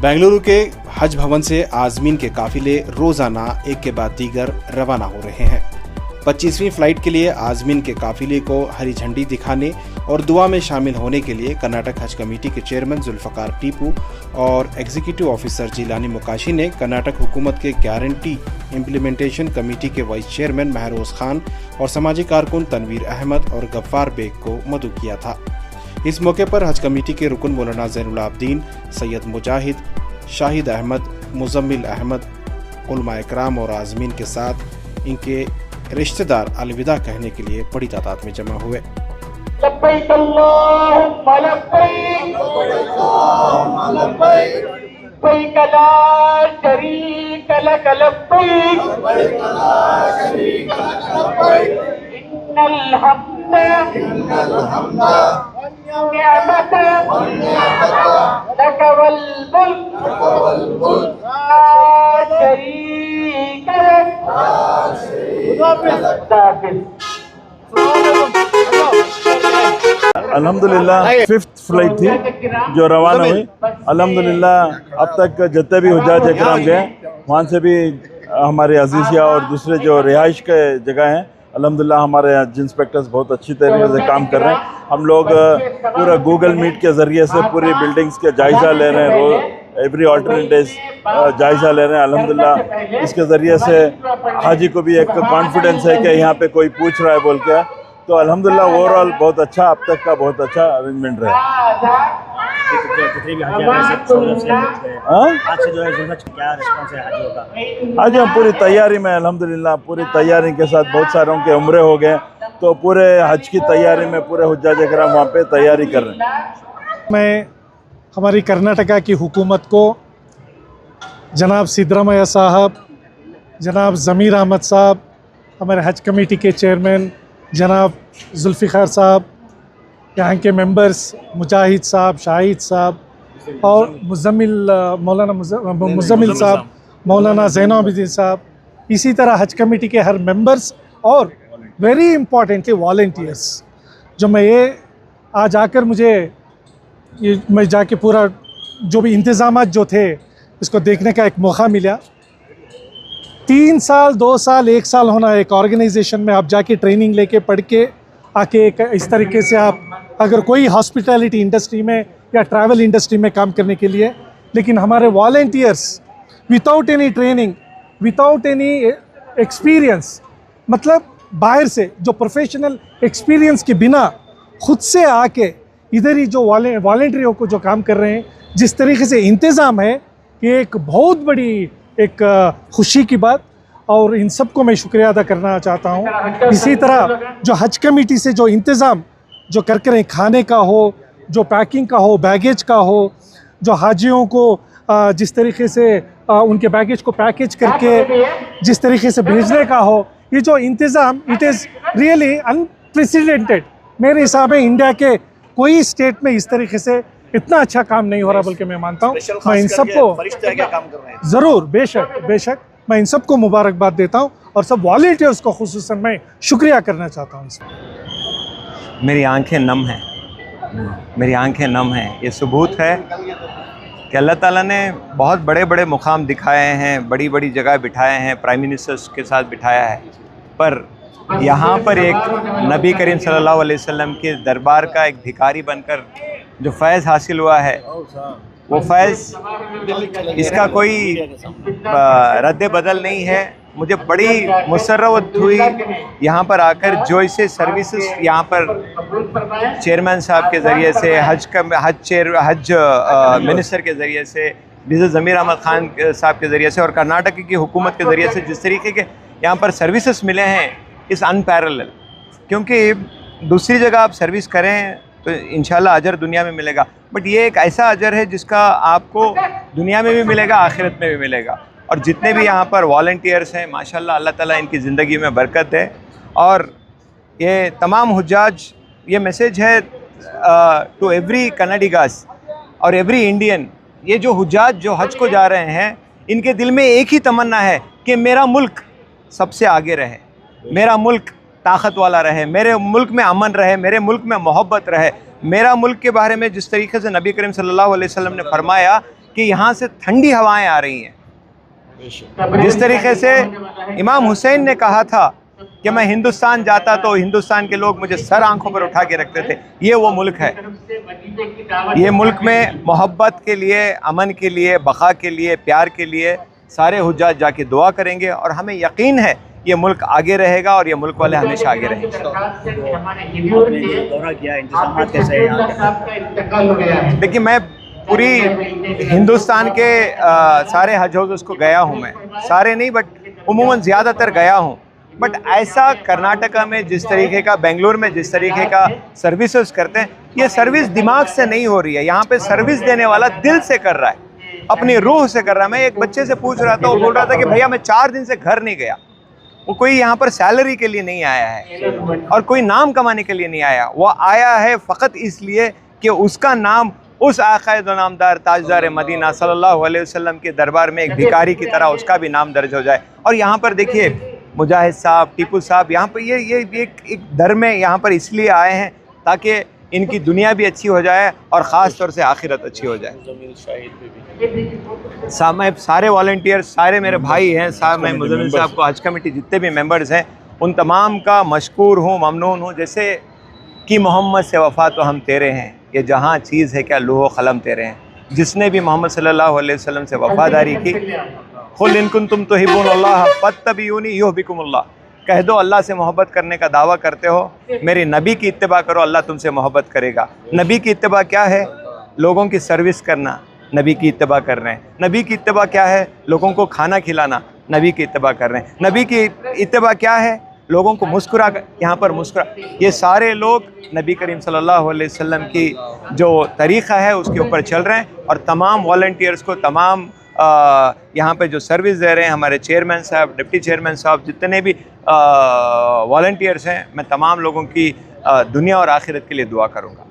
बेंगलुरु के हज भवन से आजमीन के काफिले रोजाना एक के बाद दीगर रवाना हो रहे हैं। 25वीं फ्लाइट के लिए आजमीन के काफिले को हरी झंडी दिखाने और दुआ में शामिल होने के लिए कर्नाटक हज कमेटी के चेयरमैन जुल्फकार टीपू और एग्जीक्यूटिव ऑफिसर जिलानी मुकाशी ने कर्नाटक हुकूमत के गारंटी इम्प्लीमेंटेशन कमेटी के वाइस चेयरमैन महरोज खान और सामाजिक कारकुन तनवीर अहमद और गफ्फार बेग को मदऊ किया था। इस मौके पर हज कमेटी के रुकन मौलाना ज़ैनुल आबदीन, सैयद मुजाहिद, शाहिद अहमद, मुजम्मिल अहमद, उलमा इकराम और आज़मीन के साथ इनके रिश्तेदार अलविदा कहने के लिए बड़ी तादाद में जमा हुए। लब्बैक अल्लाहुम्मा लब्बैक, लब्बैक ला शरीक लक लब्बैक, इन्नल हम्दा निअमत लक वल मुल्क ला शरीक लक। अल्हम्दुलिल्लाह 5th फ्लाइट थी जो रवाना हुई। अल्हम्दुलिल्लाह अब तक जितने भी हुज्जाज इकराम गए वहाँ से भी हमारे अजीज़िया और दूसरे जो रिहाइश के जगह हैं, अल्हम्दुलिल्लाह हमारे हज इंस्पेक्टर्स बहुत अच्छी तरीके से काम कर रहे हैं। हम लोग पूरा गूगल मीट के ज़रिए से पूरी बिल्डिंग्स के जायज़ा ले रहे हैं, रोज़ एवरी ऑल्टरनेट डेज जायज़ा ले रहे हैं। अल्हम्दुलिल्लाह इसके ज़रिए से हाजी को भी एक कॉन्फिडेंस है कि यहाँ पे कोई पूछ रहा है बोल के, तो अल्हम्दुलिल्लाह ओवरऑल बहुत अच्छा, अब तक का बहुत अच्छा अरेंजमेंट रहा। आज हम पूरी तैयारी में अल्हम्दुलिल्लाह पूरी तैयारी के साथ, बहुत सारों के उम्रे हो गए तो पूरे हज की तैयारी में पूरे हुज्जाज इकराम वहाँ पे तैयारी कर रहे हैं। मैं हमारी कर्नाटका की हुकूमत को, जनाब सिद्धरामैया साहब, जनाब ज़मीर अहमद साहब, हमारे हज कमेटी के चेयरमैन जनाब जुल्फ़िकार साहब, यहाँ के मेंबर्स मुजाहिद साहब, शाहिद साहब और मौलाना मुजम्मिल साहब, मौलाना ज़ैनुल आबदीन साहब, इसी तरह हज कमेटी के हर मेंबर्स और वेरी इम्पॉर्टेंटली वॉलंटियर्स, जो मैं ये आज आकर मैं जाके पूरा जो भी इंतज़ामात जो थे इसको देखने का एक मौका मिला। 3 साल, 2 साल, 1 साल होना एक ऑर्गेनाइजेशन में आप जाके ट्रेनिंग लेके पढ़ के आके इस तरीके से आप अगर कोई हॉस्पिटैलिटी इंडस्ट्री में या ट्रैवल इंडस्ट्री में काम करने के लिए, लेकिन हमारे volunteers without any training, without any experience, मतलब बाहर से जो प्रोफेशनल एक्सपीरियंस के बिना खुद से आके इधर ही जो वॉलंटियरों को जो काम कर रहे हैं, जिस तरीके से इंतज़ाम है, ये एक बहुत बड़ी एक खुशी की बात, और इन सबको मैं शुक्रिया अदा करना चाहता हूँ। इसी तरह जो हज कमेटी से जो इंतज़ाम जो कर हैं, खाने का हो, जो पैकिंग का हो, बैगेज का हो, जो हाजियों को जिस तरीके से उनके बैगेज को पैकेज करके जिस तरीके से भेजने का हो, ये जो इंतज़ाम, इट इज़ रियली अनप्रेसिडेंटेड। मेरे हिसाब में इंडिया के कोई स्टेट में इस तरीके से इतना अच्छा काम नहीं हो रहा, बल्कि मैं मानता हूँ। मैं इन सबको ज़रूर बेशक मैं इन सबको मुबारकबाद देता हूँ और सब वॉलंटियर्स को खुसूसन मैं शुक्रिया करना चाहता हूँ। मेरी आंखें नम हैं, मेरी आंखें नम हैं। ये सबूत है कि अल्लाह ताला ने बहुत बड़े बड़े मुकाम दिखाए हैं, बड़ी बड़ी जगह बिठाए हैं, प्राइम मिनिस्टर्स के साथ बिठाया है, पर यहाँ पर एक नबी करीम सल्लल्लाहु अलैहि वसल्लम के दरबार का एक भिखारी बनकर जो फैज़ हासिल हुआ है, वो फैज़, इसका कोई रद्द बदल नहीं है। मुझे बड़ी मुसर्रत हुई यहाँ पर आकर, जो इसे सर्विसेज यहाँ पर चेयरमैन साहब के ज़रिए से, हज मिनिस्टर के ज़रिए से, ज़मीर अहमद खान साहब के ज़रिए से और कर्नाटक की हुकूमत के ज़रिए से जिस तरीके के यहाँ पर सर्विसेज मिले हैं, इस अनपैरेलल। क्योंकि दूसरी जगह आप सर्विस करें तो इंशाल्लाह अजर दुनिया में मिलेगा, बट ये एक ऐसा अजर है जिसका आपको दुनिया में भी मिलेगा, आखिरत में भी मिलेगा। और जितने भी यहाँ पर वॉलंटियर्स हैं, माशाल्लाह, अल्लाह ताला इनकी ज़िंदगी में बरकत है। और ये तमाम हुज्जाज, ये मैसेज है टू एवरी कनाडिगास और एवरी इंडियन, ये जो हुज्जाज जो हज को जा रहे हैं, इनके दिल में एक ही तमन्ना है कि मेरा मुल्क सबसे आगे रहे, मेरा मुल्क ताकत वाला रहे, मेरे मुल्क में अमन रहे, मेरे मुल्क में मोहब्बत रहे। मेरा मुल्क के बारे में जिस तरीके से नबी करीम सल्लल्लाहु अलैहि वसल्लम ने फरमाया कि यहाँ से ठंडी हवाएं आ रही हैं। जिस तरीके से इमाम हुसैन ने कहा था कि मैं हिंदुस्तान जाता तो हिंदुस्तान के लोग मुझे सर आंखों पर उठा के रखते थे, ये वो मुल्क है। ये मुल्क में मोहब्बत के लिए, अमन के लिए, बका के लिए, प्यार के लिए सारे हुज्जाज जाके दुआ करेंगे और हमें यकीन है ये मुल्क आगे रहेगा और ये मुल्क वाले हमेशा आगे रहेंगे। देखिए, मैं पूरी हिंदुस्तान के सारे हज हाउस को गया हूँ, मैं सारे नहीं बट उमूमन ज़्यादातर गया हूँ। बट ऐसा कर्नाटका में जिस तरीके का, बेंगलुरु में जिस तरीके का सर्विसेज करते हैं, ये सर्विस दिमाग से नहीं हो रही है। यहाँ पे सर्विस देने वाला दिल से कर रहा है, अपनी रूह से कर रहा है। मैं एक बच्चे से पूछ रहा था, वो बोल रहा था कि भैया मैं 4 दिन से घर नहीं गया। वो कोई यहाँ पर सैलरी के लिए नहीं आया है और कोई नाम कमाने के लिए नहीं आया, वो आया है फ़कत इसलिए कि उसका नाम उस आक़ाए दो नामदार ताजदार मदीना सल्लल्लाहु अलैहि वसल्लम के दरबार में एक भिखारी की तरह उसका भी नाम दर्ज हो जाए। और यहाँ पर देखिए, मुजाहिद साहब, टीपू साहब, यहाँ पर ये एक दर में यहाँ पर इसलिए आए हैं ताकि इनकी दुनिया भी अच्छी हो जाए और ख़ास तौर से आखिरत अच्छी हो जाए। सारे वॉलंटियर्स, सारे मेरे भाई हैं, मैं मुज़म्मिल साहब को, हज कमेटी जितने भी मेंबर्स हैं, उन तमाम का मशकूर हूँ, ममनून हूँ। जैसे कि मोहम्मद से वफ़ा तो हम तेरे हैं, ये जहाँ चीज़ है क्या लूह क़लम तेरे हैं। जिसने भी मोहम्मद सल्लल्लाहु अलैहि वसल्लम से वफ़ादारी की, कुल इन कुंतुम तुहिब्बूनल्लाह फत्तबिऊनी युहब्बिकुमुल्लाह, कह दो अल्लाह से मोहब्बत करने का दावा करते हो, मेरी नबी की इत्तिबा करो, अल्लाह तुमसे मोहब्बत करेगा। नबी की इत्तिबा क्या है? लोगों की सर्विस करना, नबी की इत्तिबा कर रहे हैं। नबी की इत्तिबा क्या है? लोगों को खाना खिलाना, नबी की इत्तिबा कर रहे हैं। नबी की इत्तिबा क्या है? लोगों को मुस्कुरा, यहाँ पर मुस्कुरा। ये सारे लोग नबी करीम सल्लल्लाहु अलैहि वसल्लम की जो तरीक़ा है उसके ऊपर चल रहे हैं। और तमाम वॉलंटियर्स को, तमाम यहाँ पे जो सर्विस दे रहे हैं, हमारे चेयरमैन साहब, डिप्टी चेयरमैन साहब, जितने भी वॉलंटियर्स हैं, मैं तमाम लोगों की दुनिया और आखिरत के लिए दुआ करूँगा।